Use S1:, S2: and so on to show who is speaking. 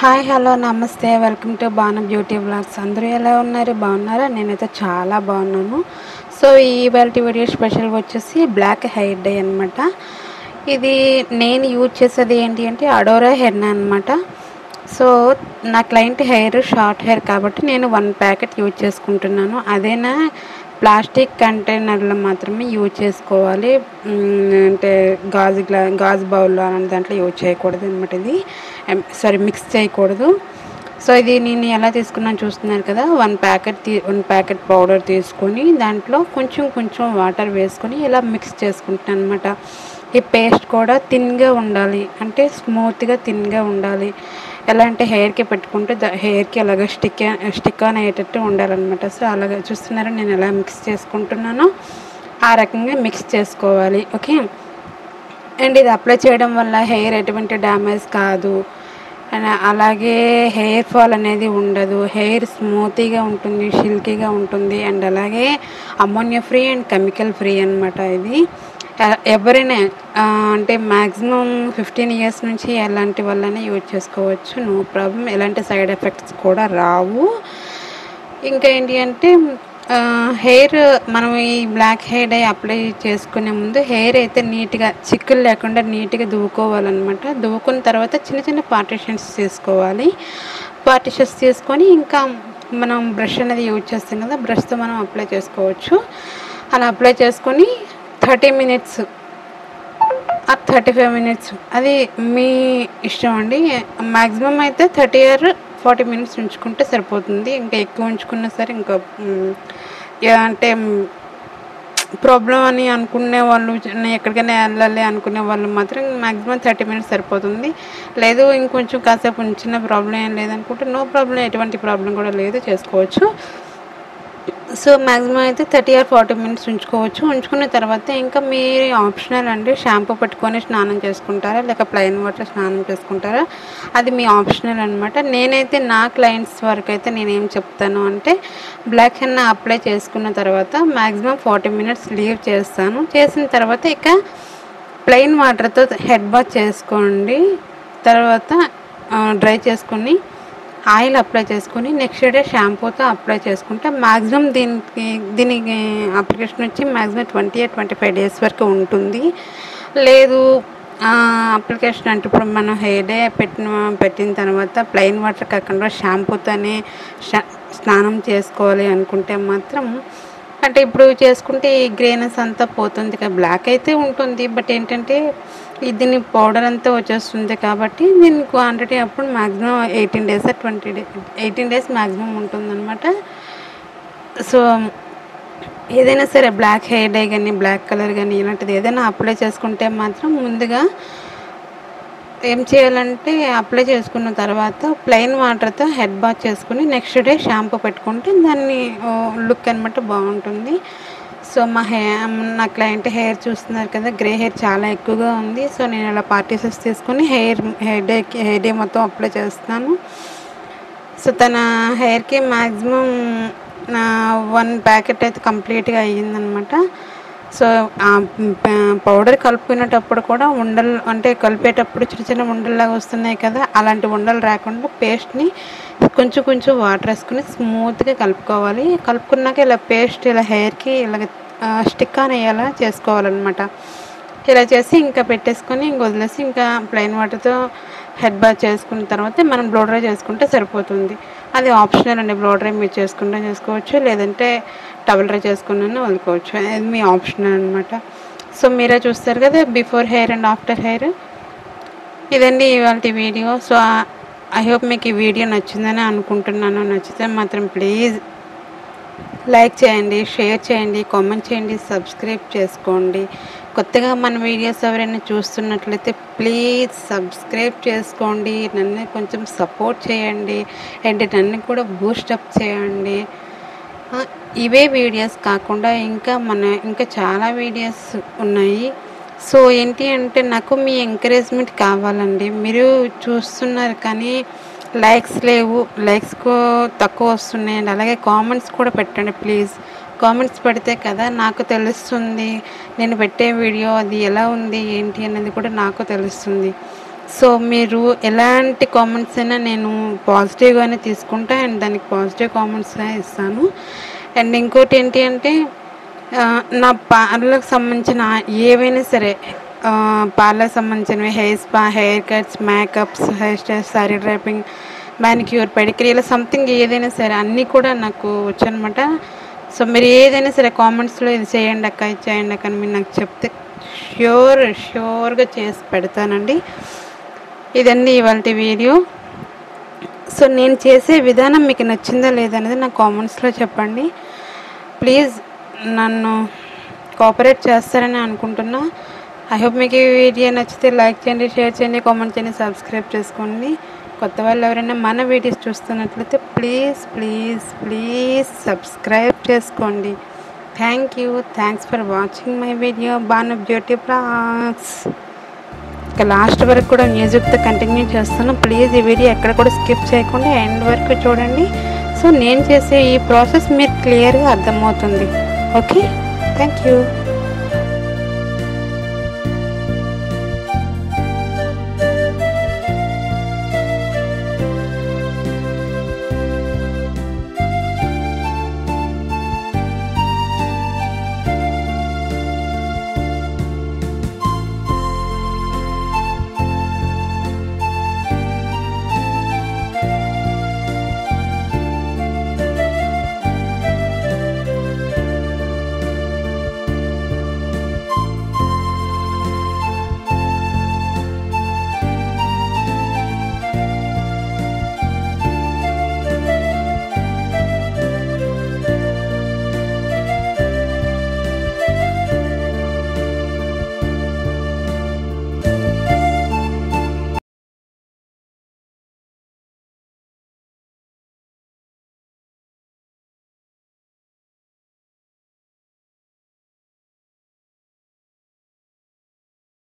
S1: Hi hello నమస్తే welcome to Banu beauty blogs. అందరూ ఎలా ఉన్నారు? బాగున్నారా? నేనైతే చాలా బాగున్నాను. సో ఇవాల్టి వీడియో స్పెషల్ వచ్చేసి బ్లాక్ హెయిర్ డై అనమాట. ఇది నేను యూజ్ చేసేది ఏంటి అంటే అడోరా హెర్నా అనమాట. సో నా క్లయింట్ హెయిర్ షార్ట్ హెయిర్ కాబట్టి నేను 1 ప్యాకెట్ యూజ్ చేసుకుంటున్నాను. అదేనా ప్లాస్టిక్ కంటైనర్లో మాత్రమే యూజ్ చేసుకోవాలి. అంటే గాజు బౌల్లో అలాంటి దాంట్లో యూజ్ చేయకూడదు అనమాట. ఇది మిక్స్ చేయకూడదు. సో ఇది నేను ఎలా తీసుకున్నాను చూస్తున్నారు కదా. 1 ప్యాకెట్ పౌడర్ తీసుకొని దాంట్లో కొంచెం వాటర్ వేసుకొని ఇలా మిక్స్ చేసుకుంటాను అనమాట. ఈ పేస్ట్ కూడా థిన్గా ఉండాలి, అంటే స్మూత్గా థిన్గా ఉండాలి. ఎలా అంటే హెయిర్కి పెట్టుకుంటే హెయిర్కి అలాగ స్టిక్ ఆన్ అయ్యేటట్టు ఉండాలన్నమాట. సో అలాగే చూస్తున్నారా నేను ఎలా మిక్స్ చేసుకుంటున్నానో ఆ రకంగా మిక్స్ చేసుకోవాలి. ఓకే. అండ్ ఇది అప్లై చేయడం వల్ల హెయిర్ ఎటువంటి డ్యామేజ్ కాదు, అలాగే హెయిర్ ఫాల్ అనేది ఉండదు. హెయిర్ స్మూతీగా ఉంటుంది, సిల్కీగా ఉంటుంది. అండ్ అలాగే ammonia free and chemical free అనమాట. ఇది ఎవరైనా అంటే మ్యాక్సిమం 15 ఇయర్స్ నుంచి ఎలాంటి వాళ్ళనే యూజ్ చేసుకోవచ్చు, నో ప్రాబ్లం. ఎలాంటి సైడ్ ఎఫెక్ట్స్ కూడా రావు. ఇంకా ఏంటి అంటే హెయిర్ మనం ఈ బ్లాక్ హెయిర్ డై అప్లై చేసుకునే ముందు హెయిర్ అయితే నీట్గా చిక్కులు లేకుండా నీట్గా దువ్వుకోవాలన్నమాట. దువ్వుకున్న తర్వాత చిన్న పార్టిషన్స్ తీసుకోవాలి. పార్టిషన్స్ తీసుకొని ఇంకా మనం బ్రష్ అనేది యూజ్ చేస్తాం కదా, బ్రష్తో మనం అప్లై చేసుకోవచ్చు. అలా అప్లై చేసుకొని 30 మినిట్స్ 35 మినిట్స్ అది మీ ఇష్టం అండి. మ్యాక్సిమం అయితే 30 or 40 మినిట్స్ ఉంచుకుంటే సరిపోతుంది. ఇంకా ఎక్కువ ఉంచుకున్నా సరే ఇంకా అంటే ప్రాబ్లం అని అనుకునే వాళ్ళు, ఎక్కడికైనా వెళ్ళాలి అనుకునే వాళ్ళు మాత్రం మ్యాక్సిమం 30 మినిట్స్ సరిపోతుంది. లేదు ఇంకొంచెం కాసేపు ఉంచిన ప్రాబ్లం ఏం లేదనుకుంటే నో ప్రాబ్లం, ఎటువంటి ప్రాబ్లం కూడా లేదు, చేసుకోవచ్చు. సో మ్యాక్సిమం అయితే 30 or 40 మినిట్స్ ఉంచుకోవచ్చు. ఉంచుకున్న తర్వాత ఇంకా మీరు ఆప్షనల్ అండి. షాంపూ పెట్టుకొని స్నానం చేసుకుంటారా లేక ప్లెయిన్ వాటర్ స్నానం చేసుకుంటారా, అది మీ ఆప్షనల్ అనమాట. నేనైతే నా క్లయింట్స్ వరకు అయితే నేనేం చెప్తాను అంటే బ్లాక్ హెన్నా అప్లై చేసుకున్న తర్వాత మ్యాక్సిమం 40 మినిట్స్ లీవ్ చేస్తాను. చేసిన తర్వాత ఇక ప్లెయిన్ వాటర్తో హెడ్ బాత్ చేసుకోండి. తర్వాత డ్రై చేసుకొని ఆయిల్ అప్లై చేసుకొని నెక్స్ట్ డే షాంపూతో అప్లై చేసుకుంటే మ్యాక్సిమం దీనికి అప్లికేషన్ వచ్చి మ్యాక్సిమం 20 or 25 డేస్ వరకు ఉంటుంది. లేదు అప్లికేషన్ అంటే ఇప్పుడు మనం హెయిర్ డే పెట్టిన తర్వాత ప్లెయిన్ వాటర్ కాకుండా షాంపూతోనే స్నానం చేసుకోవాలి అనుకుంటే మాత్రం, అంటే ఇప్పుడు చేసుకుంటే ఈ గ్రేనెస్ అంతా పోతుంది కదా, బ్లాక్ అయితే ఉంటుంది బట్ ఏంటంటే దీని పౌడర్ అంతా వచ్చేస్తుంది కాబట్టి దీని క్వాంటిటీ అప్పుడు maximum 18 days or 18 days maximum ఉంటుందన్నమాట. సో ఏదైనా సరే బ్లాక్ హెయిర్ డై కానీ బ్లాక్ కలర్ కానీ ఇలాంటిది ఏదైనా అప్లై చేసుకుంటే మాత్రం ముందుగా ఏం చేయాలంటే అప్లై చేసుకున్న తర్వాత ప్లెయిన్ వాటర్తో హెడ్ బాత్ చేసుకుని నెక్స్ట్ డే షాంపూ పెట్టుకుంటే దాన్ని లుక్ అనమాట బాగుంటుంది. సో నా క్లయింట్ హెయిర్ చూస్తున్నారు కదా, గ్రే హెయిర్ చాలా ఎక్కువగా ఉంది. సో నేను ఇలా పార్టీసెస్ తీసుకొని హెయిర్ డే మొత్తం అప్లై చేస్తాను. సో తన హెయిర్కి మ్యాక్సిమం 1 ప్యాకెట్ అయితే కంప్లీట్గా అయ్యిందనమాట. సో పౌడర్ కలుపుకునేటప్పుడు కూడా ఉండలు, అంటే కలిపేటప్పుడు చిన్న ఉండల్లాగా వస్తున్నాయి కదా, అలాంటి ఉండలు రాకుండా పేస్ట్ని కొంచెం వాటర్ వేసుకుని స్మూత్గా కలుపుకోవాలి. కలుపుకున్నాక ఇలా పేస్ట్ ఇలా హెయిర్కి ఇలా స్టిక్ ఆన్ అయ్యేలా చేసుకోవాలన్నమాట. ఇలా చేసి ఇంకా పెట్టేసుకొని ఇంక వదిలేసి ఇంకా ప్లెయిన్ వాటర్తో హెడ్ బాత్ చేసుకున్న తర్వాత మనం బ్లో డ్రై చేసుకుంటే సరిపోతుంది. అది ఆప్షనల్ అండి. బ్లో డ్రై మీరు చేసుకోవచ్చు, లేదంటే టవల్ డ్రై చేసుకున్నా వదులుకోవచ్చు. అది మీ ఆప్షనల్ అనమాట. సో మీరే చూస్తారు కదా before hair and after hair. ఇదండి ఇవాళ వీడియో. సో ఐ హోప్ మీకు ఈ వీడియో నచ్చిందని అనుకుంటున్నాను. నచ్చితే మాత్రం ప్లీజ్ లైక్ చేయండి, షేర్ చేయండి, కామెంట్ చేయండి, సబ్స్క్రైబ్ చేసుకోండి. కొత్తగా మన వీడియోస్ ఎవరైనా చూస్తున్నట్లయితే ప్లీజ్ సబ్స్క్రైబ్ చేసుకోండి. నన్ను కొంచెం సపోర్ట్ చేయండి అండ్ నన్ను కూడా బూస్టప్ చేయండి. ఇవే వీడియోస్ కాకుండా ఇంకా చాలా వీడియోస్ ఉన్నాయి. సో ఏంటి అంటే నాకు మీ ఎంకరేజ్మెంట్ కావాలండి. మీరు చూస్తున్నారు కానీ లైక్స్ లేవు, లైక్స్ తక్కువ వస్తున్నాయండి. అలాగే కామెంట్స్ కూడా పెట్టండి ప్లీజ్. కామెంట్స్ పెడితే కదా నాకు తెలుస్తుంది నేను పెట్టే వీడియో అది ఎలా ఉంది ఏంటి అనేది కూడా నాకు తెలుస్తుంది. సో మీరు ఎలాంటి కామెంట్స్ అయినా నేను పాజిటివ్గానే తీసుకుంటా అండ్ దానికి పాజిటివ్ కామెంట్స్గా ఇస్తాను. అండ్ ఇంకోటి ఏంటి అంటే నా పార్లర్కి సంబంధించిన ఏవైనా సరే, పార్లర్కి సంబంధించినవి hair spa, hair cuts, makeups, hair styles, sorry డ్రైపింగ్, manicure, pedicure, ఇలా సంథింగ్ ఏదైనా సరే అన్నీ కూడా నాకు వచ్చనమాట. సో మీరు ఏదైనా సరే కామెంట్స్లో ఇది చేయండి అక్క, ఇది చేయండి అక్క అని మీరు నాకు చెప్తే ష్యూర్గా చేసి పెడతానండి. ఇదండి ఇవాల్టి వీడియో. సో నేను చేసే విధానం మీకు నచ్చిందా లేదనేది నా కామెంట్స్లో చెప్పండి. ప్లీజ్ నన్ను కోఆపరేట్ చేస్తారని అనుకుంటున్నా. ఐ హోప్ మీకు ఈ వీడియో నచ్చితే లైక్ చేయండి, షేర్ చేయండి, కామెంట్ చేయండి, సబ్స్క్రైబ్ చేసుకోండి. కొత్త వాళ్ళు ఎవరైనా మన వీడియోస్ చూస్తున్నట్లయితే ప్లీజ్ సబ్స్క్రైబ్ చేసుకోండి. Thanks for watching my video Banu beauty blogs. ఇక లాస్ట్ వరకు కూడా మ్యూజిక్తో కంటిన్యూ చేస్తాను. ప్లీజ్ ఈ వీడియో ఎక్కడ కూడా స్కిప్ చేయకుండా ఎండ్ వరకు చూడండి. సో నేను చేసే ఈ ప్రాసెస్ మీకు క్లియర్గా అర్థమవుతుంది. Okay, thank you.